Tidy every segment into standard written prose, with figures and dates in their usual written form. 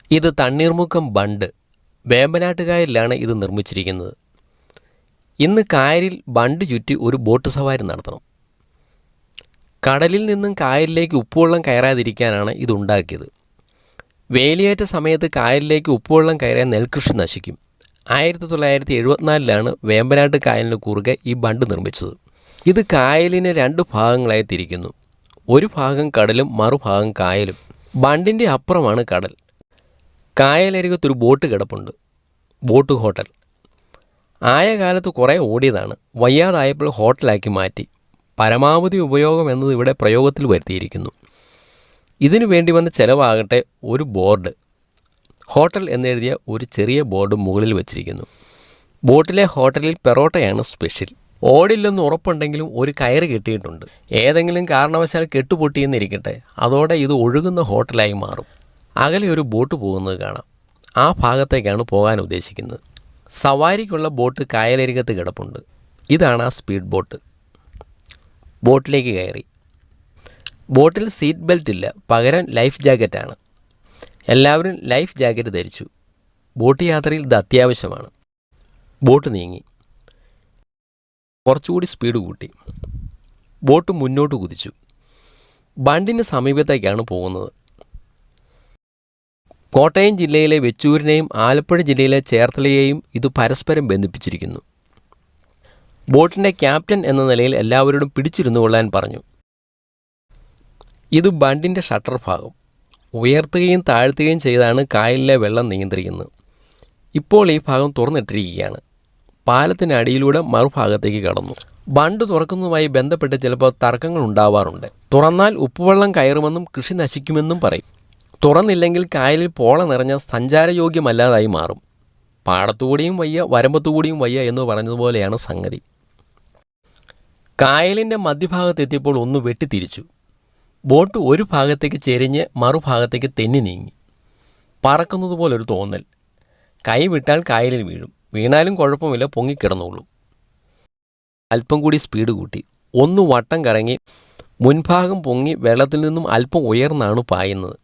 ഇത് തണ്ണീർമുക്കം ബണ്ട് വേമ്പനാട്ടുകായലിലാണ് ഇത് നിർമ്മിച്ചിരിക്കുന്നത്. ഇന്ന് കായലിൽ ബണ്ട് ചുറ്റി ഒരു ബോട്ട് സവാരി നടത്തണം. കടലിൽ നിന്നും കായലിലേക്ക് ഉപ്പുവെള്ളം കയറാതിരിക്കാനാണ് ഇതുണ്ടാക്കിയത്. വേലിയേറ്റ സമയത്ത് കായലിലേക്ക് ഉപ്പുവെള്ളം കയറിയ നെൽകൃഷി നശിക്കും. 1974 വേമ്പനാട്ട് കായലിന് കുറുകെ ഈ ബണ്ട് നിർമ്മിച്ചത്. ഇത് കായലിനെ 2 ഭാഗങ്ങളായി തിരിക്കുന്നു. ഒരു ഭാഗം കടലും മറുഭാഗം കായലും. ബണ്ടിൻ്റെ അപ്പുറമാണ് കടൽ. കായലരികത്തൊരു ബോട്ട് കിടപ്പുണ്ട്, ബോട്ട് ഹോട്ടൽ. ആയ കാലത്ത് കുറേ ഓടിയതാണ്, വയ്യാതായപ്പോൾ ഹോട്ടലാക്കി മാറ്റി. പരമാവധി ഉപയോഗം എന്നത് ഇവിടെ പ്രയോഗത്തിൽ വരുത്തിയിരിക്കുന്നു. ഇതിനു വേണ്ടി വന്ന ചിലവാകട്ടെ ഒരു ബോർഡ്, ഹോട്ടൽ എന്നെഴുതിയ ഒരു ചെറിയ ബോർഡ് മുകളിൽ വച്ചിരിക്കുന്നു. ബോട്ടിലെ ഹോട്ടലിൽ പെറോട്ടയാണ് സ്പെഷ്യൽ. ഓടില്ലെന്ന് ഉറപ്പുണ്ടെങ്കിലും ഒരു കയറ് കെട്ടിയിട്ടുണ്ട്. ഏതെങ്കിലും കാരണവശാൽ കെട്ടുപൊട്ടിയെന്നിരിക്കട്ടെ, അതോടെ ഇത് ഒഴുകുന്ന ഹോട്ടലായി മാറും. അകലെ ഒരു ബോട്ട് പോകുന്നത് കാണാം. ആ ഭാഗത്തേക്കാണ് പോകാൻ ഉദ്ദേശിക്കുന്നത്. സവാരിക്കുള്ള ബോട്ട് കായലരികത്ത് കിടപ്പുണ്ട്. ഇതാണ് ആ സ്പീഡ് ബോട്ട്. ബോട്ടിലേക്ക് കയറി. ബോട്ടിൽ സീറ്റ് ബെൽറ്റ് ഇല്ല, പകരം ലൈഫ് ജാക്കറ്റാണ്. എല്ലാവരും ലൈഫ് ജാക്കറ്റ് ധരിച്ചു. ബോട്ട് യാത്രയിൽ ഇത് അത്യാവശ്യമാണ്. ബോട്ട് നീങ്ങി. കുറച്ചുകൂടി സ്പീഡ് കൂട്ടി. ബോട്ട് മുന്നോട്ട് കുതിച്ചു. ബണ്ടിന് സമീപത്തേക്കാണ് പോകുന്നത്. കോട്ടയം ജില്ലയിലെ വെച്ചൂരിനെയും ആലപ്പുഴ ജില്ലയിലെ ചേർത്തലയെയും ഇത് പരസ്പരം ബന്ധിപ്പിച്ചിരിക്കുന്നു. ബോട്ടിൻ്റെ ക്യാപ്റ്റൻ എന്ന നിലയിൽ എല്ലാവരോടും പിടിച്ചിരുന്നു കൊള്ളാൻ പറഞ്ഞു. ഇത് ബണ്ടിൻ്റെ ഷട്ടർ ഭാഗം. ഉയർത്തുകയും താഴ്ത്തുകയും ചെയ്താണ് കായലിലെ വെള്ളം നിയന്ത്രിക്കുന്നത്. ഇപ്പോൾ ഈ ഭാഗം തുറന്നിട്ടിരിക്കുകയാണ്. പാലത്തിനടിയിലൂടെ മറുഭാഗത്തേക്ക് കടന്നു. ബണ്ട് തുറക്കുന്നതുമായി ബന്ധപ്പെട്ട് ചിലപ്പോൾ തർക്കങ്ങൾ ഉണ്ടാവാറുണ്ട്. തുറന്നാൽ ഉപ്പുവെള്ളം കയറുമെന്നും കൃഷി നശിക്കുമെന്നും പറയും. തുറന്നില്ലെങ്കിൽ കായലിൽ പോള നിറഞ്ഞ സഞ്ചാരയോഗ്യമല്ലാതായി മാറും. പാടത്തുകൂടിയും വയ്യ, വരമ്പത്തുകൂടിയും വയ്യ എന്ന് പറഞ്ഞതുപോലെയാണ് സംഗതി. കായലിൻ്റെ മധ്യഭാഗത്തെത്തിയപ്പോൾ ഒന്ന് വെട്ടിത്തിരിച്ചു. ബോട്ട് ഒരു ഭാഗത്തേക്ക് ചെരിഞ്ഞ് മറുഭാഗത്തേക്ക് തെന്നി നീങ്ങി. പറക്കുന്നത് പോലൊരു തോന്നൽ. കൈ വിട്ടാൽ കായലിൽ വീഴും. വീണാലും കുഴപ്പമില്ല, പൊങ്ങിക്കിടന്നോളൂ. അല്പം കൂടി സ്പീഡ് കൂട്ടി. ഒന്ന് വട്ടം കറങ്ങി മുൻഭാഗം പൊങ്ങി വെള്ളത്തിൽ നിന്നും അല്പം ഉയർന്നാണ് പായുന്നത്.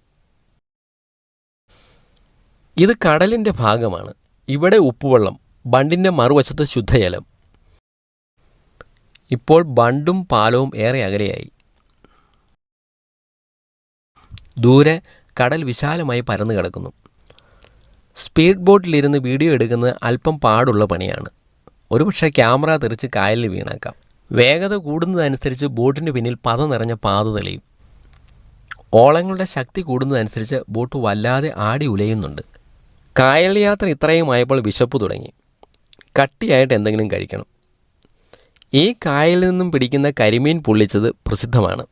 ഇത് കടലിൻ്റെ ഭാഗമാണ്. ഇവിടെ ഉപ്പുവെള്ളം, ബണ്ടിൻ്റെ മറുവശത്ത് ശുദ്ധജലം. ഇപ്പോൾ ബണ്ടും പാലവും ഏറെ അകലെയായി. ദൂരെ കടൽ വിശാലമായി പരന്നു കിടക്കുന്നു. സ്പീഡ് ബോട്ടിലിരുന്ന് വീഡിയോ എടുക്കുന്നത് അല്പം പാടുള്ള പണിയാണ്. ഒരുപക്ഷെ ക്യാമറ തെറിച്ച് കായലിൽ വീണേക്കാം. വേഗത കൂടുന്നതനുസരിച്ച് ബോട്ടിന് പിന്നിൽ പത നിറഞ്ഞ പാത തെളിയും. ഓളങ്ങളുടെ ശക്തി കൂടുന്നതനുസരിച്ച് ബോട്ട് വല്ലാതെ ആടി ഉലയുന്നുണ്ട്. കായൽ യാത്ര ഇത്രയുമായപ്പോൾ വിശപ്പ് തുടങ്ങി. കട്ടിയായിട്ട് എന്തെങ്കിലും കഴിക്കണം. ഈ കായലിൽ നിന്നും പിടിക്കുന്ന കരിമീൻ പൊള്ളിച്ചത് പ്രസിദ്ധമാണ്.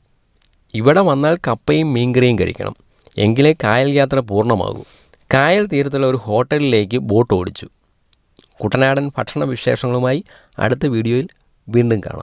ഇവിടെ വന്നാൽ കപ്പയും മീൻകറിയും കഴിക്കണം, എങ്കിലേ കായൽ യാത്ര പൂർണ്ണമാകൂ. കായൽ തീരത്തുള്ള ഒരു ഹോട്ടലിലേക്ക് ബോട്ട് ഓടിച്ചു. കുട്ടനാടൻ ഭക്ഷണ വിശേഷങ്ങളുമായി അടുത്ത വീഡിയോയിൽ വീണ്ടും കാണാം.